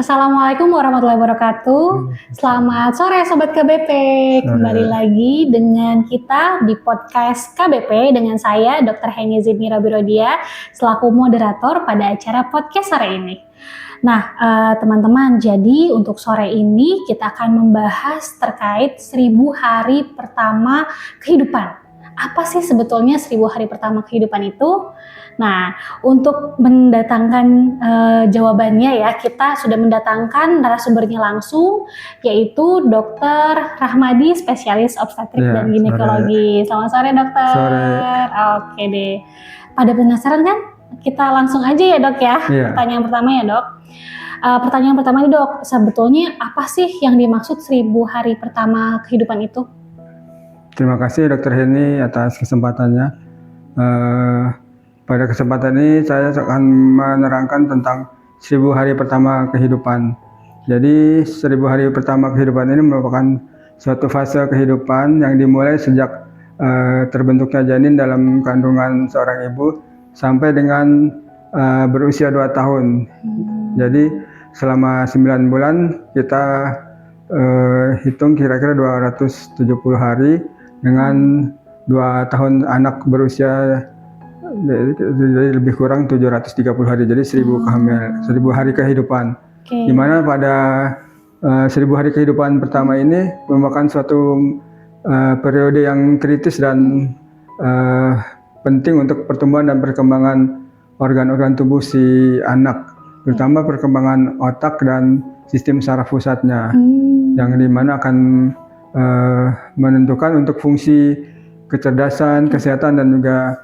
Assalamualaikum warahmatullahi wabarakatuh. Selamat sore Sobat KBP. Kembali lagi dengan kita di podcast KBP dengan saya Dr. Heni Zidmira Birodia selaku moderator pada acara podcast sore ini. Nah teman-teman, jadi untuk sore ini kita akan membahas terkait 1000 hari pertama kehidupan. Apa sih sebetulnya 1000 hari pertama kehidupan itu? Nah, untuk mendatangkan jawabannya ya, kita sudah mendatangkan narasumbernya langsung, yaitu Dr. Rahmadi, spesialis obstetrik dan ginekologi. Selamat sore dokter. Sore. Oke deh. Pada penasaran kan? Kita langsung aja ya dok ya. Pertanyaan pertama ya dok. Pertanyaan pertama nih dok, sebetulnya apa sih yang dimaksud 1000 hari pertama kehidupan itu? Terima kasih Dr. Heni atas kesempatannya. Pada kesempatan ini saya akan menerangkan tentang 1000 hari pertama kehidupan. Jadi 1000 hari pertama kehidupan ini merupakan suatu fase kehidupan yang dimulai sejak terbentuknya janin dalam kandungan seorang ibu sampai dengan berusia 2 tahun. Jadi selama 9 bulan kita hitung kira-kira 270 hari dengan 2 tahun anak berusia jadi lebih kurang 730 hari, jadi 1000 hari kehidupan. Dimana pada 1000 hari kehidupan pertama ini merupakan suatu periode yang kritis dan penting untuk pertumbuhan dan perkembangan organ-organ tubuh si anak, terutama perkembangan otak dan sistem saraf pusatnya, yang dimana akan menentukan untuk fungsi kecerdasan, kesehatan dan juga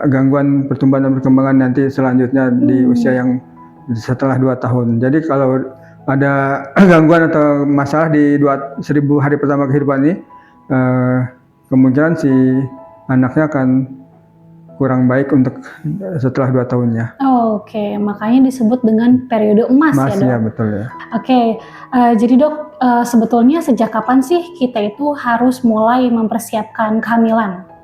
gangguan pertumbuhan dan perkembangan nanti selanjutnya di usia yang setelah 2 tahun. Jadi kalau ada gangguan atau masalah di 1000 hari pertama kehidupan ini, kemungkinan si anaknya akan kurang baik untuk setelah 2 tahunnya. Oke, makanya disebut dengan periode emas ya dok? Ya betul ya. Oke, jadi dok, sebetulnya sejak kapan sih kita itu harus mulai mempersiapkan kehamilan?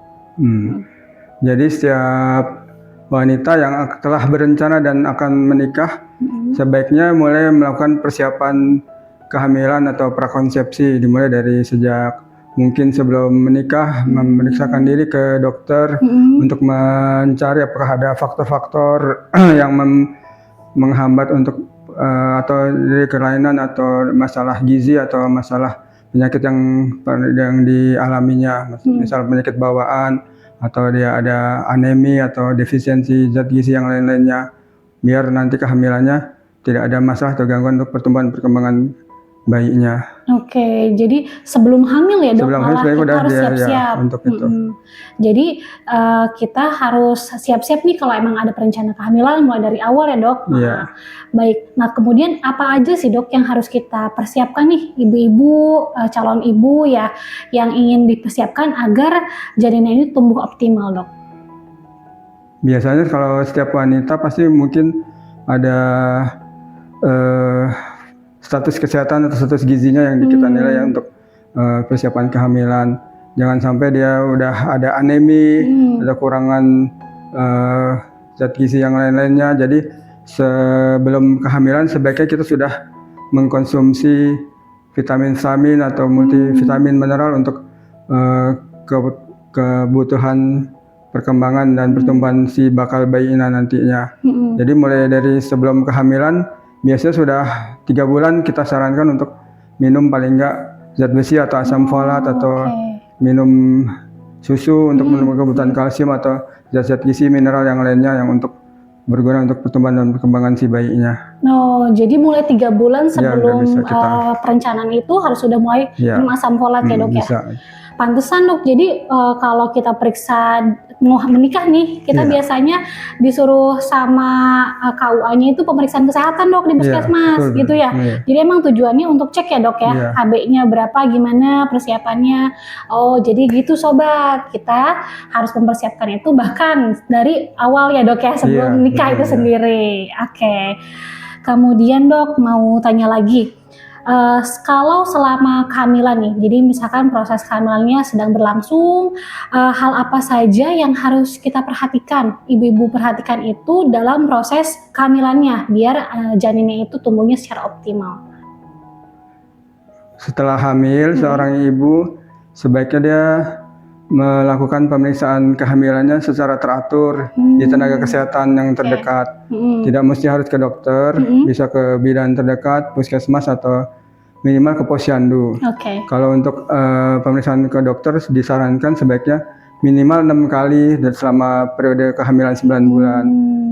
Jadi setiap wanita yang telah berencana dan akan menikah sebaiknya mulai melakukan persiapan kehamilan atau prakonsepsi, dimulai dari sejak mungkin sebelum menikah, memeriksakan diri ke dokter untuk mencari apakah ada faktor-faktor yang menghambat untuk atau dari kelainan atau masalah gizi atau masalah penyakit yang dialaminya, misal penyakit bawaan atau dia ada anemi atau defisiensi zat gizi yang lain-lainnya, biar nanti kehamilannya tidak ada masalah atau gangguan untuk pertumbuhan perkembangan bayinya. Oke, jadi sebelum hamil ya dok, sebelum malah hamil kita harus siap-siap. Untuk itu. Jadi kita harus siap-siap nih kalau emang ada perencanaan kehamilan mulai dari awal ya dok. Baik, nah kemudian apa aja sih dok yang harus kita persiapkan nih ibu-ibu, calon ibu ya yang ingin dipersiapkan agar janinnya ini tumbuh optimal dok? Biasanya kalau setiap wanita pasti mungkin ada status kesehatan atau status gizinya yang kita nilai untuk persiapan kehamilan. Jangan sampai dia udah ada anemi, ada kurangan zat gizi yang lain-lainnya. Jadi sebelum kehamilan sebaiknya kita sudah mengkonsumsi vitamin atau multivitamin mineral untuk kebutuhan perkembangan dan pertumbuhan si bakal bayi nantinya. Jadi mulai dari sebelum kehamilan biasanya sudah 3 bulan kita sarankan untuk minum paling enggak zat besi atau asam folat atau minum susu untuk memenuhi kebutuhan kalsium atau zat-zat gizi mineral yang lainnya yang untuk berguna untuk pertumbuhan dan perkembangan si bayinya. Jadi mulai 3 bulan sebelum perencanaan itu harus sudah mulai minum asam folat ya dok ya? Pantesan dok, jadi kalau kita periksa mau menikah nih, kita Iya. biasanya disuruh sama KUA-nya itu pemeriksaan kesehatan dok di Iya, puskesmas betul, gitu ya. iya. Jadi emang tujuannya untuk cek ya dok ya, Iya. HB-nya berapa, gimana persiapannya. Oh jadi gitu sobat, kita harus mempersiapkan itu bahkan dari awal ya dok ya, sebelum Iya, nikah betul, itu ya. sendiri. Oke. Kemudian dok mau tanya lagi. Kalau selama kehamilan nih, jadi misalkan proses kehamilannya sedang berlangsung, hal apa saja yang harus kita perhatikan, ibu-ibu perhatikan itu dalam proses kehamilannya, biar janinnya itu tumbuhnya secara optimal. Setelah hamil, seorang ibu sebaiknya dia melakukan pemeriksaan kehamilannya secara teratur di tenaga kesehatan yang terdekat. Tidak mesti harus ke dokter, bisa ke bidan terdekat, puskesmas atau minimal ke posyandu. Kalau untuk pemeriksaan ke dokter disarankan sebaiknya minimal 6 kali dan selama periode kehamilan 9 bulan,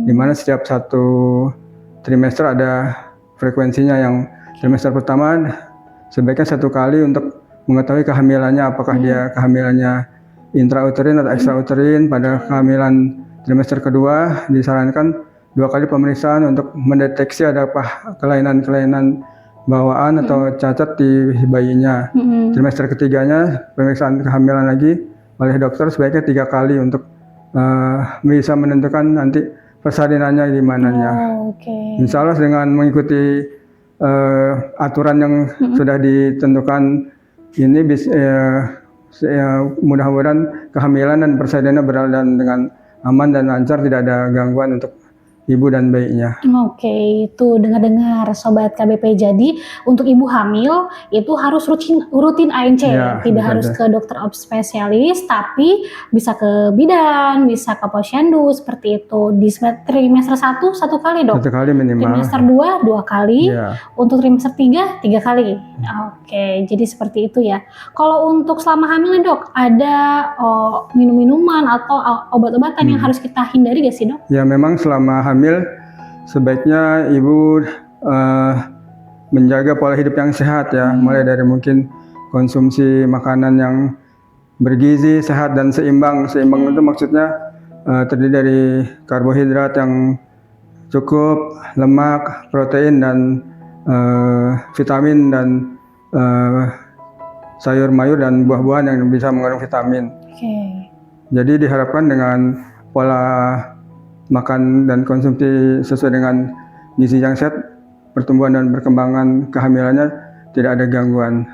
di mana setiap 1 trimester ada frekuensinya. Yang trimester pertama sebaiknya 1 kali untuk mengetahui kehamilannya, apakah dia kehamilannya intrauterin atau ekstrauterin. Pada kehamilan trimester kedua disarankan 2 kali pemeriksaan untuk mendeteksi adakah kelainan-kelainan bawaan atau cacat di bayinya. Trimester ketiganya pemeriksaan kehamilan lagi oleh dokter sebaiknya 3 kali untuk bisa menentukan nanti persalinannya di mananya. Insya Allah dengan mengikuti aturan yang sudah ditentukan ini mudah-mudahan kehamilan dan persalinannya berjalan dengan aman dan lancar, tidak ada gangguan untuk ibu dan bayinya. Oke, itu dengar-dengar sobat KBP. Jadi untuk ibu hamil itu harus rutin ANC, Ya, tidak harus ke dokter spesialis, tapi bisa ke bidan, bisa ke posyandu seperti itu. Di trimester 1 kali dok. 1 kali minimal. Trimester 2 kali. Ya. Untuk trimester 3 kali. Oke, jadi seperti itu ya. Kalau untuk selama hamil nih dok, ada minum-minuman atau obat-obatan yang harus kita hindari gak sih dok? Ya memang selama hamil sebaiknya ibu menjaga pola hidup yang sehat ya, mulai dari mungkin konsumsi makanan yang bergizi, sehat dan seimbang. Seimbang itu maksudnya terdiri dari karbohidrat yang cukup, lemak, protein dan vitamin, dan sayur mayur dan buah-buahan yang bisa mengandung vitamin. Jadi diharapkan dengan pola makan dan konsumsi sesuai dengan gizi yang sehat, pertumbuhan dan perkembangan kehamilannya tidak ada gangguan.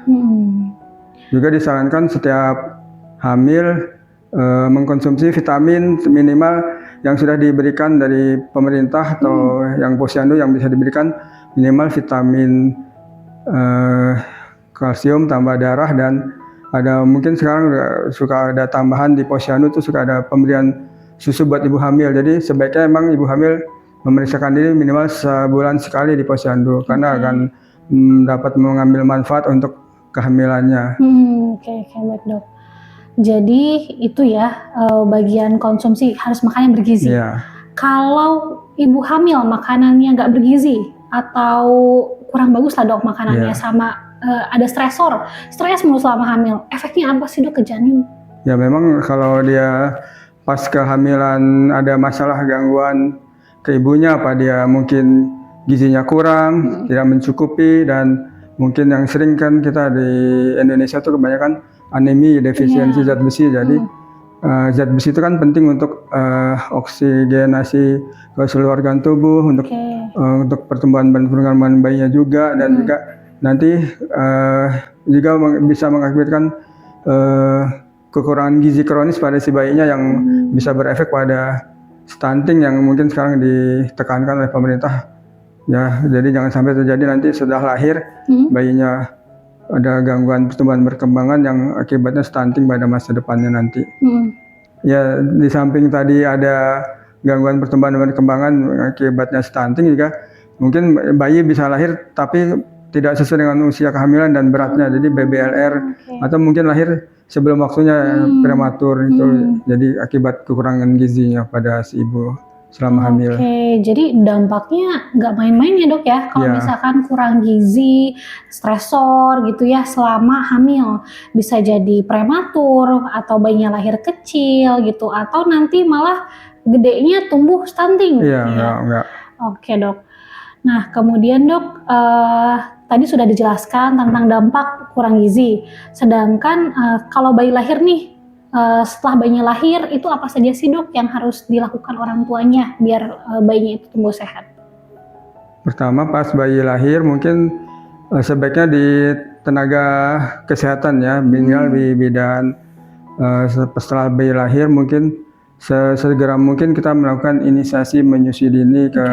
Juga disarankan setiap hamil mengkonsumsi vitamin minimal yang sudah diberikan dari pemerintah atau yang posyandu, yang bisa diberikan minimal vitamin kalsium tambah darah, dan ada mungkin sekarang suka ada tambahan di posyandu itu suka ada pemberian susu buat ibu hamil. Jadi sebaiknya emang ibu hamil memeriksakan diri minimal sebulan sekali di posyandu, karena akan dapat mengambil manfaat untuk kehamilannya. Oke, baik dok. Jadi itu ya bagian konsumsi harus makan yang bergizi. Kalau ibu hamil makanannya nggak bergizi atau kurang bagus lah dok makanannya, sama ada stres mulu selama hamil, efeknya apa sih dok ke janin? Ya memang kalau dia pas kehamilan ada masalah gangguan ke ibunya, apa dia mungkin gizinya kurang, tidak mencukupi, dan mungkin yang sering kan kita di Indonesia tuh kebanyakan anemi, defisiensi zat besi. Jadi zat besi itu kan penting untuk oksigenasi ke seluruh organ tubuh, untuk pertumbuhan dan perkembangan bayinya juga, dan juga nanti juga bisa mengakibatkan kekurangan gizi kronis pada si bayinya yang bisa berefek pada stunting yang mungkin sekarang ditekankan oleh pemerintah. Ya, jadi jangan sampai terjadi nanti sudah lahir bayinya ada gangguan pertumbuhan perkembangan yang akibatnya stunting pada masa depannya nanti. Ya, di samping tadi ada gangguan pertumbuhan dan perkembangan akibatnya stunting, juga mungkin bayi bisa lahir tapi tidak sesuai dengan usia kehamilan dan beratnya, jadi BBLR, atau mungkin lahir sebelum waktunya prematur itu, jadi akibat kekurangan gizinya pada si ibu selama hamil. Oke, jadi dampaknya nggak main-main ya dok ya, kalau Iya. misalkan kurang gizi, stresor gitu ya selama hamil. Bisa jadi prematur, atau bayinya lahir kecil gitu, atau nanti malah gedenya tumbuh stunting. Iya, Ya. enggak. Oke dok. Nah kemudian dok, tadi sudah dijelaskan tentang dampak kurang gizi. Sedangkan kalau bayi lahir nih, setelah bayinya lahir itu apa saja sih dok yang harus dilakukan orang tuanya biar bayinya itu tumbuh sehat? Pertama pas bayi lahir mungkin sebaiknya di tenaga kesehatan ya, minimal di bidan. Setelah bayi lahir mungkin segera mungkin kita melakukan inisiasi menyusui dini ke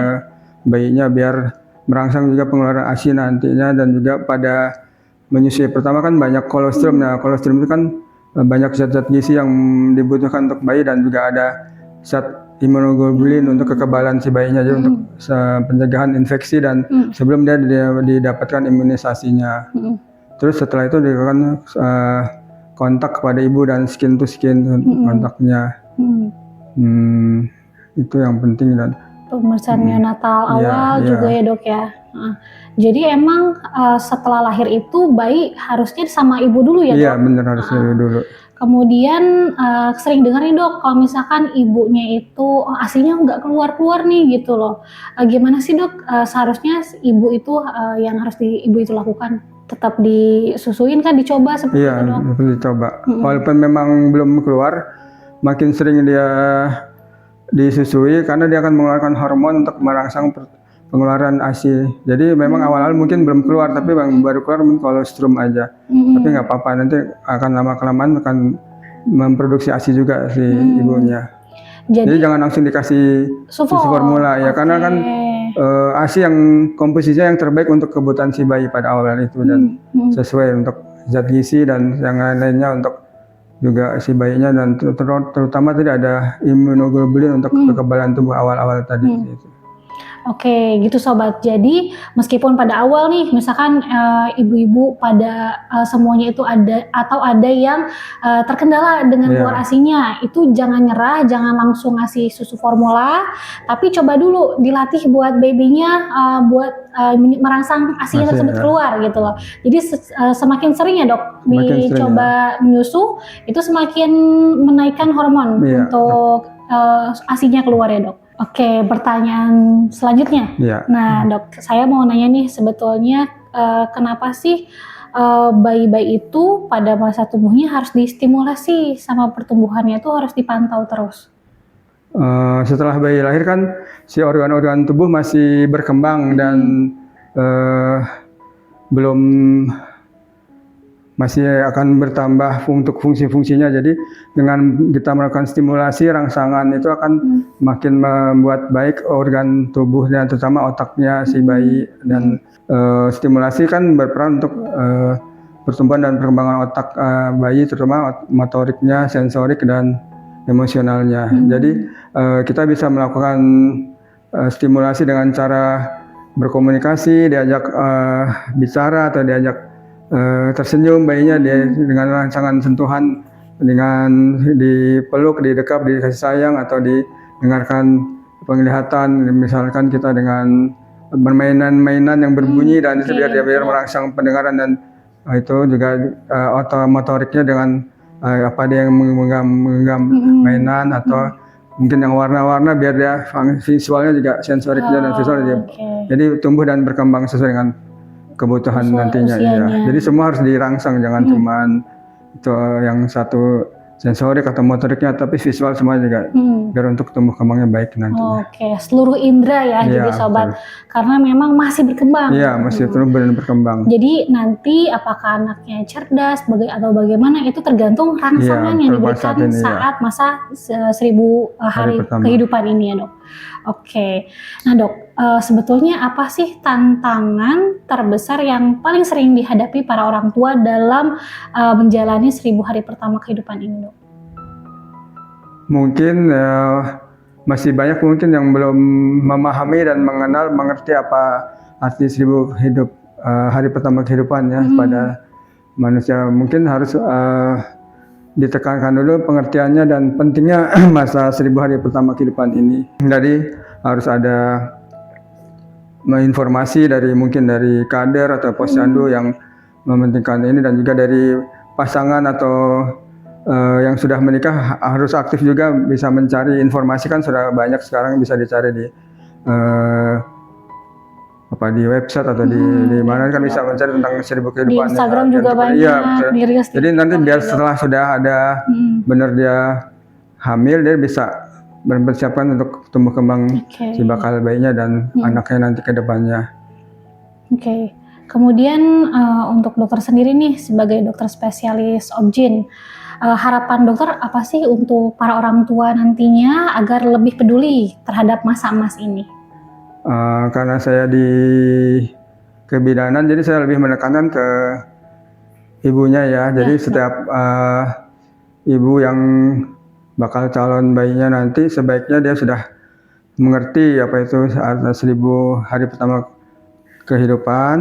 bayinya biar merangsang juga pengeluaran ASI nantinya, dan juga pada menyusui pertama kan banyak kolostrum. Nah, kolostrum itu kan banyak zat-zat gizi yang dibutuhkan untuk bayi, dan juga ada zat imunoglobulin untuk kekebalan si bayinya, jadi untuk pencegahan infeksi dan sebelum dia didapatkan imunisasinya. Terus setelah itu dilakukan kontak kepada ibu dan skin to skin kontaknya. Itu yang penting. Dan pemeriksaan neonatal Iya, awal iya. juga ya dok ya. Jadi emang setelah lahir itu bayi harusnya sama ibu dulu ya dok? Iya benar, harus dulu. Kemudian sering dengar nih dok, kalau misalkan ibunya itu ASINya nggak keluar-keluar nih gitu loh. Gimana sih dok, seharusnya ibu itu yang harus ibu itu lakukan? Tetap disusuin kan, dicoba seperti Iya, itu dok? harus dicoba. Walaupun memang belum keluar, makin sering dia disusui karena dia akan mengeluarkan hormon untuk merangsang pengeluaran ASI. Jadi memang awal-awal mungkin belum keluar, tapi baru keluar mungkin kolostrum aja. Tapi nggak apa-apa, nanti akan lama-kelamaan akan memproduksi ASI juga si ibunya. Jadi jangan langsung dikasih susu formula ya, karena kan ASI yang komposisinya yang terbaik untuk kebutuhan si bayi pada awal itu, dan sesuai untuk zat gizi dan yang lain-lainnya untuk juga si bayinya, dan terutama tidak ada imunoglobulin untuk kekebalan tubuh awal-awal tadi. Oke, gitu sobat. Jadi meskipun pada awal nih, misalkan ibu-ibu pada semuanya itu ada atau ada yang terkendala dengan keluar ASINya, itu jangan nyerah, jangan langsung ngasih susu formula, tapi coba dulu dilatih buat babynya buat merangsang ASINya tersebut keluar gitu loh. Jadi semakin sering ya dok dicoba menyusu, itu semakin menaikkan hormon untuk ASINya keluar ya dok. Oke, pertanyaan selanjutnya. Nah dok, saya mau nanya nih, sebetulnya kenapa sih bayi-bayi itu pada masa tumbuhnya harus distimulasi sama pertumbuhannya itu harus dipantau terus? Setelah bayi lahir kan si organ-organ tubuh masih berkembang dan masih akan bertambah untuk fungsi-fungsinya. Jadi dengan kita melakukan stimulasi rangsangan itu akan makin membuat baik organ tubuhnya, terutama otaknya si bayi. Dan stimulasi kan berperan untuk pertumbuhan dan perkembangan otak bayi, terutama motoriknya, sensorik dan emosionalnya. Jadi kita bisa melakukan stimulasi dengan cara berkomunikasi, diajak bicara atau diajak tersenyum bayinya, dia dengan rangsangan sentuhan, dengan dipeluk, didekap, dikasih sayang, atau didengarkan penglihatan, misalkan kita dengan permainan-mainan yang berbunyi, dan itu biar merangsang pendengaran, dan itu juga otomotoriknya dengan apa dia yang menggenggam mainan atau mungkin yang warna-warna, biar dia visualnya juga sensoriknya dan visualnya jadi tumbuh dan berkembang sesuai dengan kebutuhan nantinya. Jadi semua harus dirangsang, jangan cuman itu yang satu sensorik atau motoriknya, tapi visual semua juga biar untuk tumbuh kembangnya baik nantinya. Seluruh indera ya, jadi sobat, karena memang masih berkembang. Iya, masih tumbuh dan berkembang. Jadi nanti apakah anaknya cerdas atau bagaimana itu tergantung rangsangan yang diberikan saat masa 1000 hari kehidupan ini ya dok. Nah dok, sebetulnya apa sih tantangan terbesar yang paling sering dihadapi para orang tua dalam menjalani 1000 hari pertama kehidupan ini dok? Mungkin masih banyak mungkin yang belum memahami dan mengerti apa arti 1000 hari pertama kehidupan ya pada manusia. Mungkin harus ditekankan dulu pengertiannya dan pentingnya masa 1000 hari pertama kehidupan ini. Jadi harus ada informasi mungkin dari kader atau posyandu yang mementingkan ini, dan juga dari pasangan atau yang sudah menikah harus aktif juga bisa mencari informasi, kan sudah banyak sekarang bisa dicari di di website atau di mana kan bisa mencari tentang 1000 kehidupan. Di Instagram juga banyak. Iya, di Reels jadi nanti biar setelah sudah ada benar dia hamil, dia bisa mempersiapkan untuk tumbuh kembang si bakal bayinya dan anaknya nanti ke depannya. Oke. Kemudian untuk dokter sendiri nih sebagai dokter spesialis obgyn, harapan dokter apa sih untuk para orang tua nantinya agar lebih peduli terhadap masa emas ini? Karena saya di kebidanan, jadi saya lebih menekankan ke ibunya ya. Jadi setiap ibu yang bakal calon bayinya nanti sebaiknya dia sudah mengerti apa itu 1000 hari pertama kehidupan,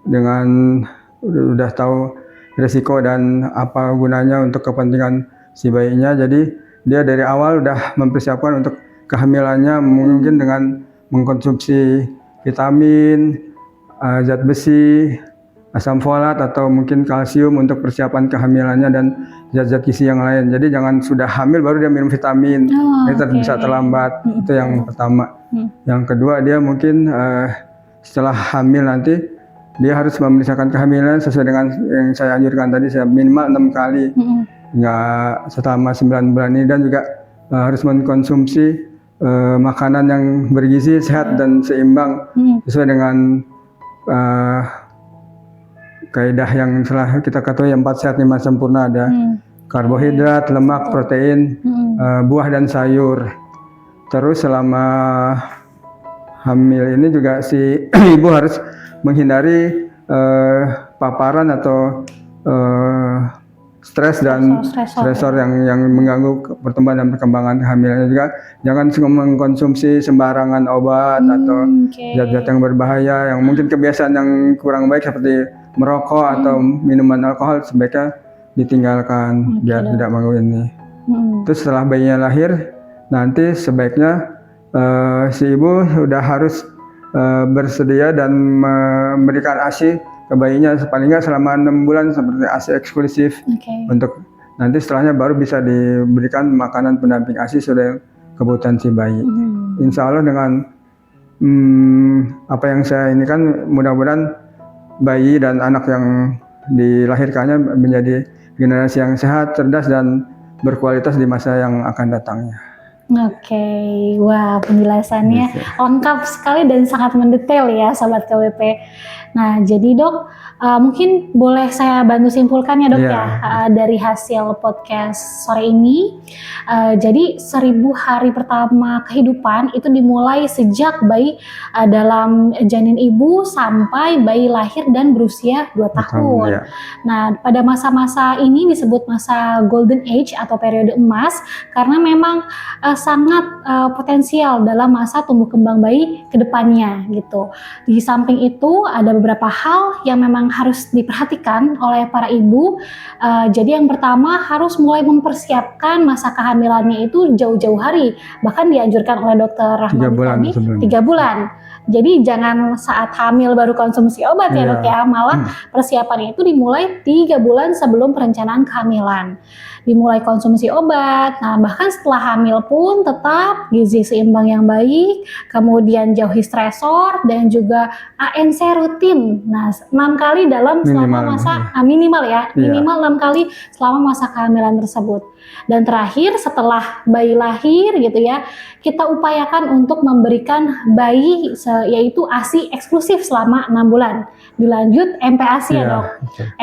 dengan udah tahu risiko dan apa gunanya untuk kepentingan si bayinya. Jadi dia dari awal udah mempersiapkan untuk kehamilannya, mungkin dengan mengkonsumsi vitamin, zat besi, asam folat, atau mungkin kalsium untuk persiapan kehamilannya dan zat-zat gizi yang lain. Jadi jangan sudah hamil baru dia minum vitamin, itu bisa terlambat. Itu yang pertama. Yang kedua, dia mungkin setelah hamil nanti dia harus memeriksakan kehamilan sesuai dengan yang saya anjurkan tadi, minimal 6 kali, nggak selama 9 bulan ini, dan juga harus mengkonsumsi makanan yang bergizi, sehat dan seimbang sesuai dengan kaidah yang telah kita ketahui, 4 sehat 5 sempurna. Ada karbohidrat, lemak, protein, buah dan sayur. Terus selama hamil ini juga si ibu harus menghindari paparan atau stres dan stresor yang mengganggu pertumbuhan dan perkembangan kehamilannya. Juga jangan mengkonsumsi sembarangan obat atau zat-zat yang berbahaya, yang mungkin kebiasaan yang kurang baik seperti merokok atau minuman alkohol sebaiknya ditinggalkan biar tidak mengganggu ini. Terus setelah bayinya lahir nanti sebaiknya si ibu sudah harus bersedia dan memberikan ASI ke bayinya paling nggak selama 6 bulan seperti ASI eksklusif. Untuk nanti setelahnya baru bisa diberikan makanan pendamping ASI sesuai kebutuhan si bayi. Insya Allah dengan apa yang saya ini kan, mudah-mudahan bayi dan anak yang dilahirkannya menjadi generasi yang sehat, cerdas, dan berkualitas di masa yang akan datangnya. Oke, wah penjelasannya lengkap sekali dan sangat mendetail ya Sobat KBP. Nah jadi dok, mungkin boleh saya bantu simpulkan ya dok dari hasil podcast sore ini. Jadi 1000 hari pertama kehidupan itu dimulai sejak bayi dalam janin ibu sampai bayi lahir dan berusia 2 tahun. Nah pada masa-masa ini disebut masa golden age atau periode emas, karena memang sangat potensial dalam masa tumbuh kembang bayi ke depannya gitu. Di samping itu ada beberapa hal yang memang harus diperhatikan oleh para ibu. Jadi yang pertama harus mulai mempersiapkan masa kehamilannya itu jauh-jauh hari. Bahkan dianjurkan oleh dokter Rahmadi tadi 3 bulan. Jadi jangan saat hamil baru konsumsi obat ya dok ya, malah persiapannya itu dimulai 3 bulan sebelum perencanaan kehamilan. Dimulai konsumsi obat, nah bahkan setelah hamil pun tetap gizi seimbang yang baik, kemudian jauhi stresor dan juga ANC rutin. Nah 6 kali dalam selama masa minimal 6 kali selama masa kehamilan tersebut. Dan terakhir setelah bayi lahir gitu ya, kita upayakan untuk memberikan bayi yaitu ASI eksklusif selama 6 bulan. Dilanjut MPASI ya dok.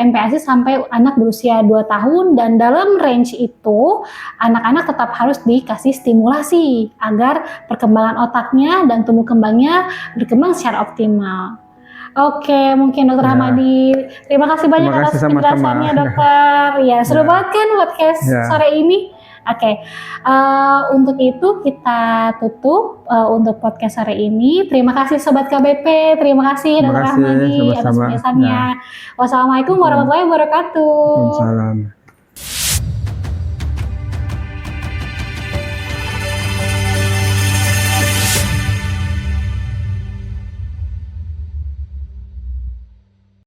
MPASI sampai anak berusia 2 tahun, dan dalam range itu anak-anak tetap harus dikasih stimulasi agar perkembangan otaknya dan tumbuh kembangnya berkembang secara optimal. Oke, mungkin Dokter Rahmadi, terima kasih banyak atas penjelasannya dokter. Ya, seru banget kan podcast sore ini. Oke, untuk itu kita tutup untuk podcast sore ini. Terima kasih Sobat KBP, terima kasih Dokter Rahmadi atas penjelasannya. Wassalamualaikum warahmatullahi wabarakatuh. Waalaikumsalam.